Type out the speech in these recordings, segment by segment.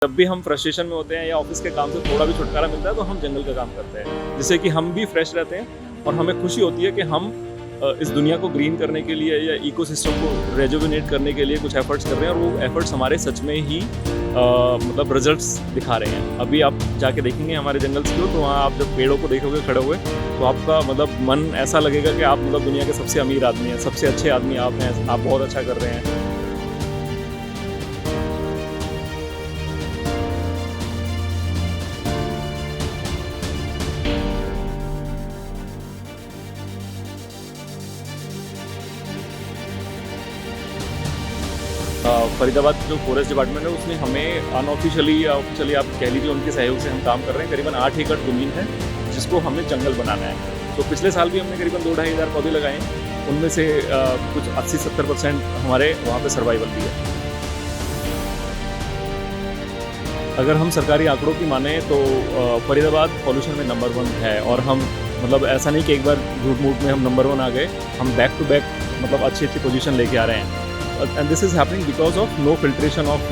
जब भी हम फ्रस्ट्रेशन में होते हैं या ऑफिस के काम से थोड़ा भी छुटकारा मिलता है तो हम जंगल का काम करते हैं, जिससे कि हम भी फ्रेश रहते हैं और हमें खुशी होती है कि हम इस दुनिया को ग्रीन करने के लिए या इकोसिस्टम को रेजुविनेट करने के लिए कुछ एफर्ट्स कर रहे हैं और वो एफर्ट्स हमारे सच में ही मतलब रिजल्ट्स दिखा रहे हैं। अभी आप जाके देखेंगे हमारे जंगल्स को, तो वहाँ आप जब पेड़ों को देखोगे खड़े हुए तो आपका मतलब मन ऐसा लगेगा कि आप मतलब दुनिया के सबसे अमीर आदमी हैं, सबसे अच्छे आदमी आप हैं, आप बहुत अच्छा कर रहे हैं। फरीदाबाद जो फॉरेस्ट डिपार्टमेंट है उसने हमें अनऑफिशियली या ऑफिशियली आप कह लीजिए उनके सहयोग से हम काम कर रहे हैं। करीबन 8 एकड़ ज़मीन है जिसको हमें जंगल बनाना है। तो पिछले साल भी हमने करीबन 2-2.5 हज़ार पौधे लगाए हैं, उनमें से कुछ 80-70% हमारे वहाँ पे सर्वाइवल भी है। अगर हम सरकारी आंकड़ों की माने तो फरीदाबाद पॉल्यूशन में नंबर 1 है और हम मतलब ऐसा नहीं कि एक बार झूठ मूठ में हम नंबर 1 आ गए, हम बैक टू बैक मतलब अच्छी पोजीशन लेके आ रहे हैं। And this is happening because of no filtration of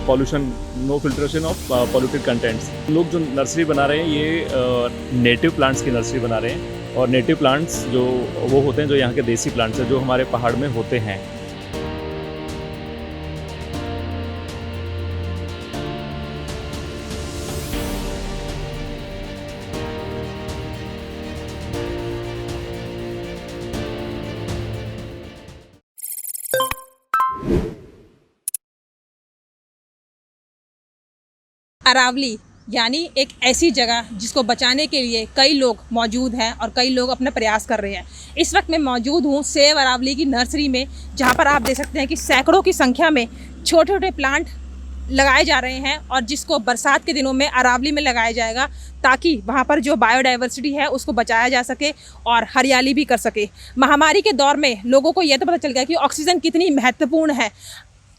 pollution, no filtration of polluted contents. लोग जो नर्सरी बना रहे हैं ये नेटिव प्लांट्स की नर्सरी बना रहे हैं और नेटिव प्लांट्स जो वो होते हैं जो यहाँ के देसी प्लांट्स हैं जो हमारे पहाड़ में होते हैं। अरावली यानी एक ऐसी जगह जिसको बचाने के लिए कई लोग मौजूद हैं और कई लोग अपना प्रयास कर रहे हैं। इस वक्त मैं मौजूद हूँ सेव अरावली की नर्सरी में, जहाँ पर आप देख सकते हैं कि सैकड़ों की संख्या में छोटे छोटे प्लांट लगाए जा रहे हैं और जिसको बरसात के दिनों में अरावली में लगाया जाएगा ताकि वहाँ पर जो बायोडाइवर्सिटी है उसको बचाया जा सके और हरियाली भी कर सके। महामारी के दौर में लोगों को यह तो पता चल गया कि ऑक्सीजन कितनी महत्वपूर्ण है,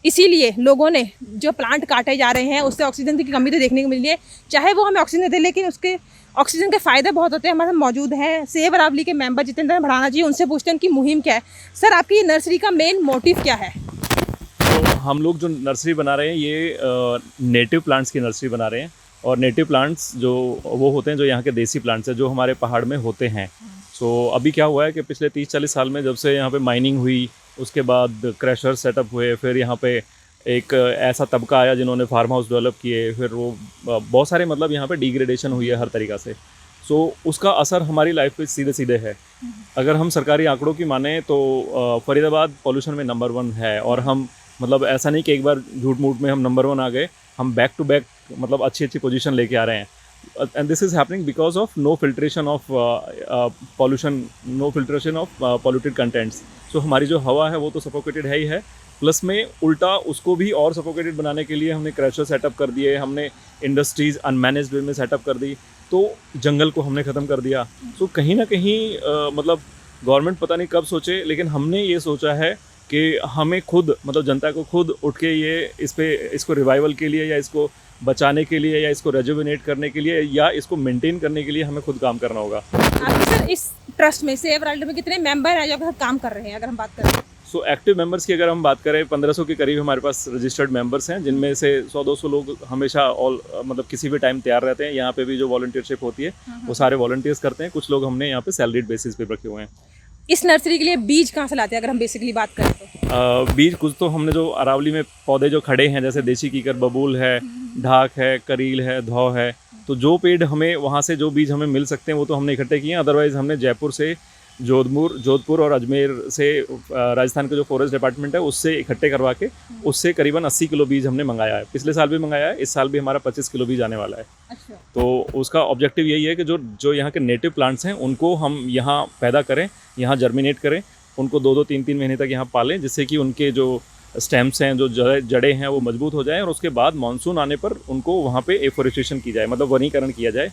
इसीलिए लोगों ने जो प्लांट काटे जा रहे हैं उससे ऑक्सीजन की कमी तो देखने को मिल रही है। चाहे वो हमें ऑक्सीजन दे लेकिन उसके ऑक्सीजन के फ़ायदे बहुत होते हैं। हमारे साथ मौजूद हैं सेव अरावली के मेंबर जितेंद्र भड़ाना जी, उनसे पूछते हैं उनकी मुहिम क्या है। सर, आपकी नर्सरी का मेन मोटिव क्या है? तो हम लोग जो नर्सरी बना रहे हैं ये नेटिव प्लांट्स की नर्सरी बना रहे हैं और नेटिव प्लांट्स जो वो होते हैं जो यहाँ के देसी प्लांट्स हैं जो हमारे पहाड़ में होते हैं। सो अभी क्या हुआ है कि पिछले 30-40 साल में जब से यहाँ पे माइनिंग हुई, उसके बाद क्रशर सेटअप हुए, फिर यहाँ पे एक ऐसा तबका आया जिन्होंने फार्म हाउस डेवलप किए, फिर वो बहुत सारे मतलब यहाँ पे डिग्रेडेशन हुई है हर तरीक़ा से। सो उसका असर हमारी लाइफ पे सीधे सीधे है। अगर हम सरकारी आंकड़ों की माने तो फरीदाबाद पॉल्यूशन में नंबर 1 है और हम मतलब ऐसा नहीं कि एक बार झूठ मूठ में हम नंबर 1 आ गए, हम बैक टू बैक मतलब अच्छी पोजीशन लेके आ रहे हैं। And this is happening because of no filtration of pollution, no filtration of polluted contents. So हमारी जो हवा है वो तो सफोकेटेड है ही है, प्लस में उल्टा उसको भी और सफोकेटेड बनाने के लिए हमने क्रैशर सेटअप कर दिए, हमने इंडस्ट्रीज़ अनमैनेज्ड वे में सेटअप कर दी, तो जंगल को हमने ख़त्म कर दिया। तो कहीं ना कहीं मतलब गवर्नमेंट पता नहीं कब सोचे, लेकिन हमने ये सोचा है कि हमें खुद मतलब जनता को खुद उठ के ये इसको रिवाइवल के लिए या इसको बचाने के लिए या इसको रेजुविनेट करने के लिए या इसको मेंटेन करने के लिए हमें खुद काम करना होगा। आप सर इस ट्रस्ट में सेव अरावली में कितने मेंबर हैं जो आपके साथ काम कर रहे हैं, अगर हम बात करें? सो एक्टिव मेंबर्स की अगर हम बात करें 1500 के करीब हमारे पास रजिस्टर्ड मेंबर्स हैं, जिनमें से 100-200 लोग हमेशा मतलब किसी भी टाइम तैयार रहते हैं। यहाँ पे भी जो वॉलंटियरशिप होती है वो सारे वॉलंटियर्स करते हैं। कुछ लोग हमने यहाँ पे सैलरीड बेसिस पे रखे हुए हैं। इस नर्सरी के लिए बीज कहाँ से लाते हैं, अगर हम बेसिकली बात करें तो? बीज कुछ तो हमने जो अरावली में पौधे जो खड़े हैं जैसे देसी कीकर, बबूल है, ढाक है, करील है, धौ है, तो जो पेड़ हमें वहाँ से जो बीज हमें मिल सकते हैं वो तो हमने इकट्ठे किए हैं। अदरवाइज़ हमने जयपुर से, जोधपुर और अजमेर से राजस्थान का जो फॉरेस्ट डिपार्टमेंट है उससे इकट्ठे करवा के उससे करीबन 80 किलो बीज हमने मंगाया है। पिछले साल भी मंगाया है, इस साल भी हमारा 25 किलो बीज आने वाला है। अच्छा। तो उसका ऑब्जेक्टिव यही है कि जो यहाँ के नेटिव प्लांट्स हैं उनको हम यहाँ पैदा करें, यहाँ जर्मिनेट करें, उनको 2-2, 3-3 महीने तक यहाँ पालें, जिससे कि उनके जो स्टेम्स हैं, जो जड़ें हैं वो मजबूत हो जाएं और उसके बाद मानसून आने पर उनको वहाँ पे एफोरेस्टेशन की जाए, मतलब वनीकरण किया जाए।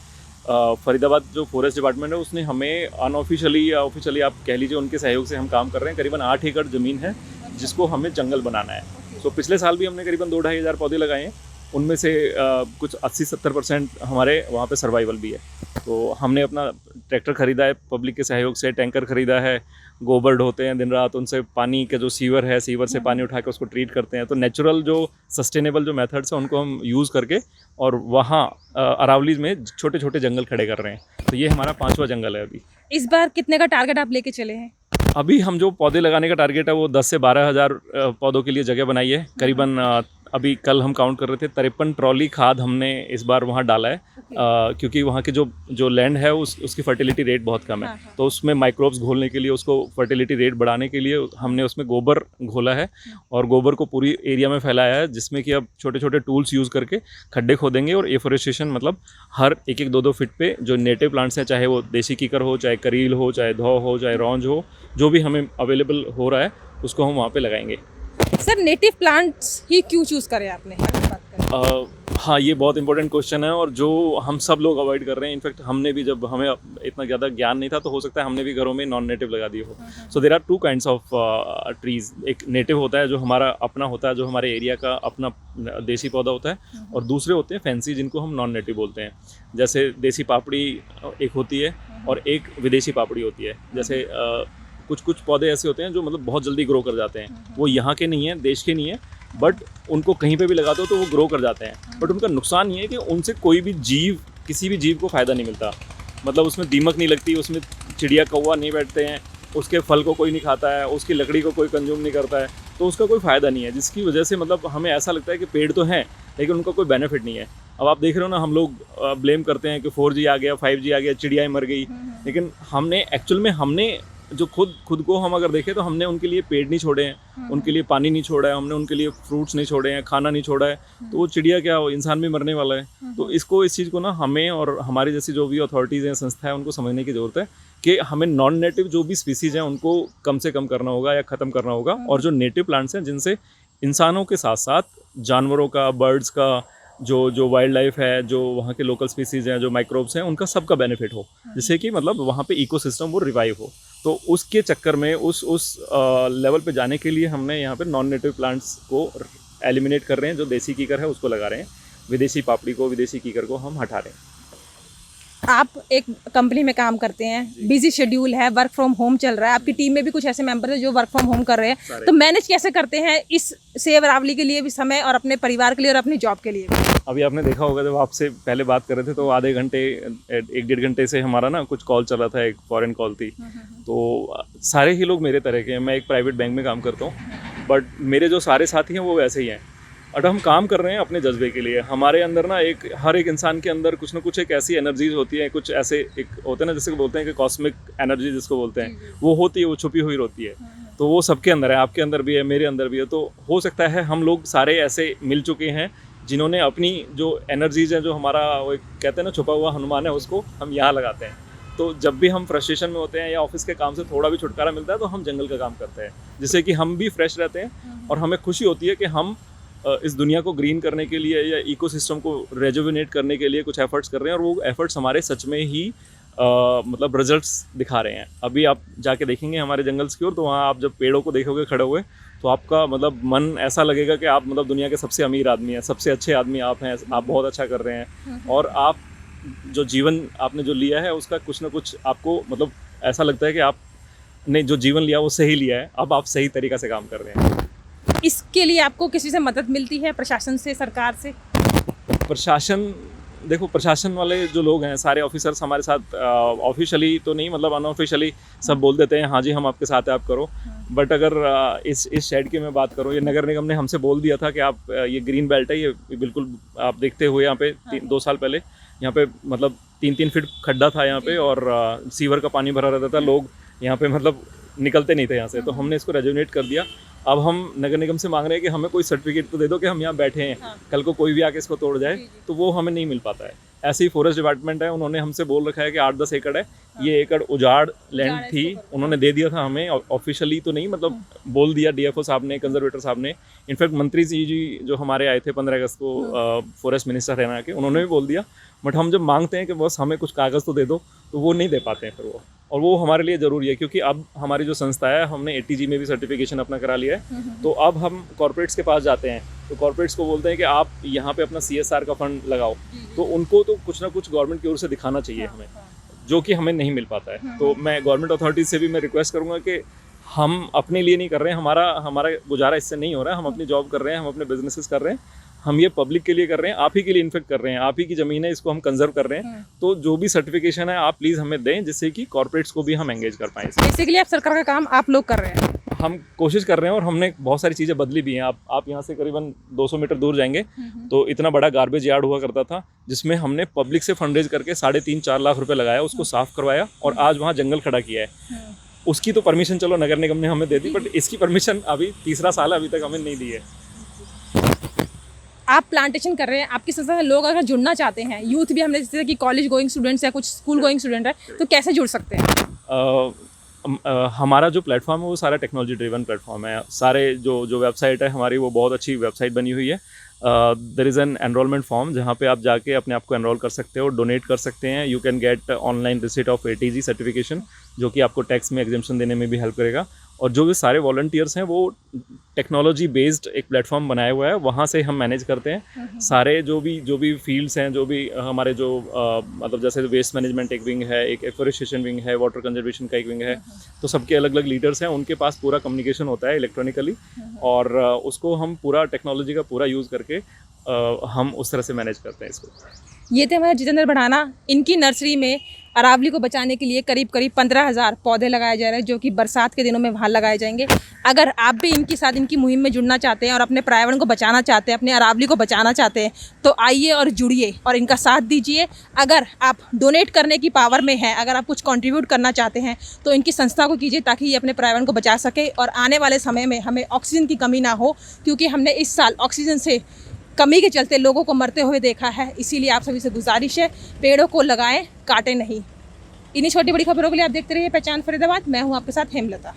फरीदाबाद जो फॉरेस्ट डिपार्टमेंट है उसने हमें अनऑफिशियली या ऑफिशियली आप कह लीजिए उनके सहयोग से हम काम कर रहे हैं। करीबन 8 एकड़ ज़मीन है जिसको हमें जंगल बनाना है। सो पिछले साल भी हमने करीबन 2-2.5 हज़ार पौधे लगाए हैं, उनमें से कुछ 80-70% हमारे वहाँ पे सर्वाइवल भी है। तो हमने अपना ट्रैक्टर ख़रीदा है पब्लिक के सहयोग से, टैंकर ख़रीदा है, गोबर ढोते हैं दिन रात, उनसे पानी का जो सीवर है, सीवर से पानी उठा के उसको ट्रीट करते हैं। तो नेचुरल जो सस्टेनेबल जो मेथड्स हैं उनको हम यूज़ करके और वहाँ अरावली में छोटे छोटे जंगल खड़े कर रहे हैं। तो ये हमारा 5वां जंगल है अभी। इस बार कितने का टारगेट आप लेके चले हैं? अभी हम जो पौधे लगाने का टारगेट है वो 10 से 12 हज़ार पौधों के लिए जगह बनाई है। करीबन अभी कल हम काउंट कर रहे थे 53 ट्रॉली खाद हमने इस बार वहाँ डाला है। क्योंकि वहाँ के जो लैंड है उसकी फर्टिलिटी रेट बहुत कम है। तो उसमें माइक्रोब्स घोलने के लिए, उसको फर्टिलिटी रेट बढ़ाने के लिए हमने उसमें गोबर घोला है और गोबर को पूरी एरिया में फैलाया है, जिसमें कि अब छोटे छोटे टूल्स यूज़ करके खड्डे खोदेंगे और एफोरेस्टेशन मतलब हर 1-1, 2-2 फीट पे जो नेटिव प्लांट्स हैं, चाहे वो देसी कीकर हो, चाहे करील हो, चाहे धौ हो, चाहे रौंज हो, जो भी हमें अवेलेबल हो रहा है उसको हम वहाँ पे लगाएंगे। सर नेटिव प्लांट्स ही क्यों चूज़ करें आपने, अगर बात करें? हाँ, ये बहुत इंपॉर्टेंट क्वेश्चन है और जो हम सब लोग अवॉइड कर रहे हैं। इनफैक्ट हमने भी, जब हमें इतना ज़्यादा ज्ञान नहीं था तो हो सकता है हमने भी घरों में नॉन नेटिव लगा दिए हो। So there are 2 kinds of trees. एक नेटिव होता है जो हमारा अपना होता है, जो हमारे एरिया का अपना देसी पौधा होता है, और दूसरे होते हैं फैंसी, जिनको हम नॉन नेटिव बोलते हैं। जैसे देसी पापड़ी एक होती है और एक विदेशी पापड़ी होती है। जैसे कुछ पौधे ऐसे होते हैं जो मतलब बहुत जल्दी ग्रो कर जाते हैं। वो यहाँ के नहीं हैं, देश के नहीं है, बट उनको कहीं पे भी लगा दो तो वो ग्रो कर जाते हैं। बट उनका नुकसान ये है कि उनसे कोई भी जीव, किसी भी जीव को फ़ायदा नहीं मिलता। मतलब उसमें दीमक नहीं लगती, उसमें चिड़िया कौवा नहीं बैठते हैं, उसके फल को कोई नहीं खाता है, उसकी लकड़ी को कोई कंज्यूम नहीं करता है, तो उसका कोई फ़ायदा नहीं है। जिसकी वजह से मतलब हमें ऐसा लगता है कि पेड़ तो हैं लेकिन उनका कोई बेनिफिट नहीं है। अब आप देख रहे हो ना, हम लोग ब्लेम करते हैं कि 4G आ गया, 5G आ गया, चिड़ियाएँ मर गई, लेकिन हमने एक्चुअल में हमने जो खुद को हम अगर देखें तो हमने उनके लिए पेड़ नहीं छोड़े हैं, उनके लिए पानी नहीं छोड़ा है, हमने उनके लिए फ्रूट्स नहीं छोड़े हैं, खाना नहीं छोड़ा है। तो वो चिड़िया क्या हो, इंसान भी मरने वाला है। तो इस चीज़ को ना हमें और हमारी जैसी जो भी अथॉरिटीज़ हैं, संस्था है, उनको समझने की ज़रूरत है कि हमें नॉन नेटिव जो भी स्पीसीज़ हैं उनको कम से कम करना होगा या ख़त्म करना होगा। और जो नेटिव प्लांट्स हैं, जिनसे इंसानों के साथ साथ जानवरों का, बर्ड्स का, जो वाइल्ड लाइफ है, जो वहाँ के लोकल स्पीसीज़ हैं, जो माइक्रोब्स हैं, उनका सबका बेनिफिट हो, जिससे कि मतलब वहाँ पे इकोसिस्टम वो रिवाइव हो। तो उसके चक्कर में उस लेवल पे जाने के लिए हमने यहाँ पे नॉन नेटिव प्लांट्स को एलिमिनेट कर रहे हैं। जो देसी कीकर है उसको लगा रहे हैं, विदेशी पापड़ी को, विदेशी कीकर को हम हटा रहे हैं। आप एक कंपनी में काम करते हैं, बिजी शेड्यूल है, वर्क फ्रॉम होम चल रहा है, आपकी टीम में भी कुछ ऐसे मेंबर हैं जो वर्क फ्रॉम होम कर रहे हैं, तो मैनेज कैसे करते हैं इस सेव अरावली के लिए भी समय और अपने परिवार के लिए और अपनी जॉब के लिए भी? अभी आपने देखा होगा, जब आपसे पहले बात कर रहे थे तो आधे घंटे 1-1.5 घंटे से हमारा ना कुछ कॉल चल रहा था, एक फॉरेन कॉल थी। तो सारे ही लोग मेरे तरह के हैं। मैं एक प्राइवेट बैंक में काम करता हूँ, बट मेरे जो सारे साथी हैं वो वैसे ही हैं। और हम काम कर रहे हैं अपने जज्बे के लिए। हमारे अंदर ना हर एक इंसान के अंदर कुछ ना कुछ एक ऐसी एनर्जीज होती है, कुछ ऐसे एक होते हैं ना, जैसे बोलते हैं कि कॉस्मिक एनर्जी जिसको बोलते हैं, वो होती है, वो छुपी हुई होती है। तो वो सबके अंदर है, आपके अंदर भी है, मेरे अंदर भी है। तो हो सकता है हम लोग सारे ऐसे मिल चुके हैं जिन्होंने अपनी जो एनर्जीज हैं, जो हमारा वो एक कहते हैं ना छुपा हुआ हनुमान है, उसको हम यहाँ लगाते हैं। तो जब भी हम फ्रस्ट्रेशन में होते हैं या ऑफिस के काम से थोड़ा भी छुटकारा मिलता है तो हम जंगल का काम करते हैं, जिससे कि हम भी फ्रेश रहते हैं और हमें खुशी होती है कि हम इस दुनिया को ग्रीन करने के लिए या इकोसिस्टम को रेजुविनेट करने के लिए कुछ एफर्ट्स कर रहे हैं। और वो एफर्ट्स हमारे सच में ही मतलब रिजल्ट्स दिखा रहे हैं। अभी आप जाके देखेंगे हमारे जंगल्स की ओर, तो वहाँ आप जब पेड़ों को देखोगे खड़े हुए, तो आपका मतलब मन ऐसा लगेगा कि आप मतलब दुनिया के सबसे अमीर आदमी हैं, सबसे अच्छे आदमी आप हैं, आप बहुत अच्छा कर रहे हैं। और आप जो जीवन आपने जो लिया है उसका कुछ ना कुछ आपको मतलब ऐसा लगता है कि आपने जो जीवन लिया वो सही लिया है, अब आप सही तरीक़ा से काम कर रहे हैं। इसके लिए आपको किसी से मदद मिलती है, प्रशासन से, सरकार से? प्रशासन, देखो प्रशासन वाले जो लोग हैं, सारे ऑफिसर्स हमारे साथ ऑफिशियली तो नहीं, मतलब अनऑफिशियली सब बोल देते हैं हाँ जी हम आपके साथ हैं, आप करो। बट अगर इस शेड की मैं बात करूँ, ये नगर निगम ने हमसे बोल दिया था कि आप ये ग्रीन बेल्ट है, ये बिल्कुल आप देखते हुए यहाँ पे 2 साल पहले यहाँ पे मतलब 3-3 फीट खड्डा था यहाँ पे, और सीवर का पानी भरा रहता था, लोग यहाँ पे मतलब निकलते नहीं थे यहाँ से। तो हमने इसको रेजुविनेट कर दिया। अब हम नगर निगम से मांग रहे हैं कि हमें कोई सर्टिफिकेट तो दे दो कि हम यहाँ बैठे हैं, कल को कोई भी आके इसको तोड़ जाए, तो वो हमें नहीं मिल पाता है। ऐसे ही फॉरेस्ट डिपार्टमेंट है, उन्होंने हमसे बोल रखा है कि 8-10 एकड़ है, ये एकड़ उजाड़ लैंड थी, उन्होंने दे दिया था हमें, ऑफिशियली तो नहीं, मतलब बोल दिया डीएफओ साहब ने, कंजर्वेटर साहब ने। इनफैक्ट मंत्री जी जो हमारे आए थे 15 अगस्त को, फॉरेस्ट मिनिस्टर हरियाणा के, उन्होंने भी बोल दिया। बट हम जब मांगते हैं कि बस हमें कुछ कागज़ तो दे दो, तो वो नहीं दे पाते हैं फिर वो। और वो हमारे लिए ज़रूरी है, क्योंकि अब हमारी जो संस्था है, हमने ATG में भी सर्टिफिकेशन अपना करा लिया है। तो अब हम कॉर्पोरेट्स के पास जाते हैं, तो कॉर्पोरेट्स को बोलते हैं कि आप यहाँ पे अपना CSR का फंड लगाओ, तो उनको तो कुछ ना कुछ गवर्नमेंट की ओर से दिखाना चाहिए हमें, जो कि हमें नहीं मिल पाता है। तो मैं गवर्नमेंट अथॉरिटीज़ से भी मैं रिक्वेस्ट करूँगा कि हम अपने लिए नहीं कर रहे हैं, हमारा गुजारा इससे नहीं हो रहा है, हम अपनी जॉब कर रहे हैं, हम अपने बिजनेसेस कर रहे हैं, हम ये पब्लिक के लिए कर रहे हैं, आप ही के लिए इन्फेक्ट कर रहे हैं, आप ही की ज़मीन है, इसको हम कंजर्व कर रहे हैं। तो जो भी सर्टिफिकेशन है आप प्लीज़ हमें दें, जिससे कि कॉर्पोरेट्स को भी हम एंगेज कर पाएँ। बेसिकली आप सरकार का काम आप लोग कर रहे हैं। हम कोशिश कर रहे हैं और हमने बहुत सारी चीज़ें बदली भी हैं। आप यहाँ से करीबन 200 मीटर दूर जाएंगे तो इतना बड़ा गार्बेज यार्ड हुआ करता था, जिसमें हमने पब्लिक से फंड रेज करके 3.5-4 लाख रुपए लगाया, उसको साफ करवाया और आज वहाँ जंगल खड़ा किया है। उसकी तो परमिशन चलो नगर निगम ने हमें दे दी, बट इसकी परमिशन अभी तीसरा साल है, अभी तक हमें नहीं दी है। आप प्लांटेशन कर रहे हैं, आपकी संस्था से लोग अगर जुड़ना चाहते हैं, यूथ भी हमने जैसे कि कॉलेज गोइंग स्टूडेंट्स या कुछ स्कूल गोइंग स्टूडेंट है, तो कैसे जुड़ सकते हैं? हमारा जो प्लेटफॉर्म है वो सारा टेक्नोलॉजी ड्रिवन प्लेटफॉर्म है। सारे जो वेबसाइट है हमारी, वो बहुत अच्छी वेबसाइट बनी हुई है। There is an enrolment form जहाँ पे आप जाके अपने आप को एनरोल कर सकते हो, डोनेट कर सकते हैं। You can get online receipt of ATG certification, जो कि आपको टैक्स में एग्जेम्पशन देने में भी हेल्प करेगा। और जो भी सारे वॉलंटियर्स हैं वो टेक्नोलॉजी बेस्ड एक प्लेटफॉर्म बनाया हुआ है, वहाँ से हम मैनेज करते हैं सारे जो भी फील्ड्स हैं, जो भी हमारे जो मतलब जैसे वेस्ट मैनेजमेंट एक विंग है, एक एफोरेस्टेशन विंग है, वाटर कंजर्वेशन का एक विंग है, तो सबके अलग अलग लीडर्स हैं, उनके पास पूरा कम्युनिकेशन होता है इलेक्ट्रॉनिकली, और उसको हम पूरा टेक्नोलॉजी का पूरा यूज़ करके हम उस तरह से मैनेज करते हैं इसको। ये थे हमारे जितेंद्र बढ़ाना। इनकी नर्सरी में अरावली को बचाने के लिए करीब 15,000 पौधे लगाए जा रहे हैं, जो कि बरसात के दिनों में वहाँ लगाए जाएंगे। अगर आप भी इनके साथ इनकी मुहिम में जुड़ना चाहते हैं और अपने पर्यावरण को बचाना चाहते हैं, अपने अरावली को बचाना चाहते हैं, तो आइए और जुड़िए और इनका साथ दीजिए। अगर आप डोनेट करने की पावर में हैं, अगर आप कुछ कंट्रीब्यूट करना चाहते हैं, तो इनकी संस्था को कीजिए, ताकि ये अपने पर्यावरण को बचा सके और आने वाले समय में हमें ऑक्सीजन की कमी ना हो, क्योंकि हमने इस साल ऑक्सीजन से कमी के चलते लोगों को मरते हुए देखा है। इसीलिए आप सभी से गुजारिश है, पेड़ों को लगाएं, काटें नहीं। इन्हीं छोटी बड़ी खबरों के लिए आप देखते रहिए पहचान फरीदाबाद। मैं हूं आपके साथ हेमलता।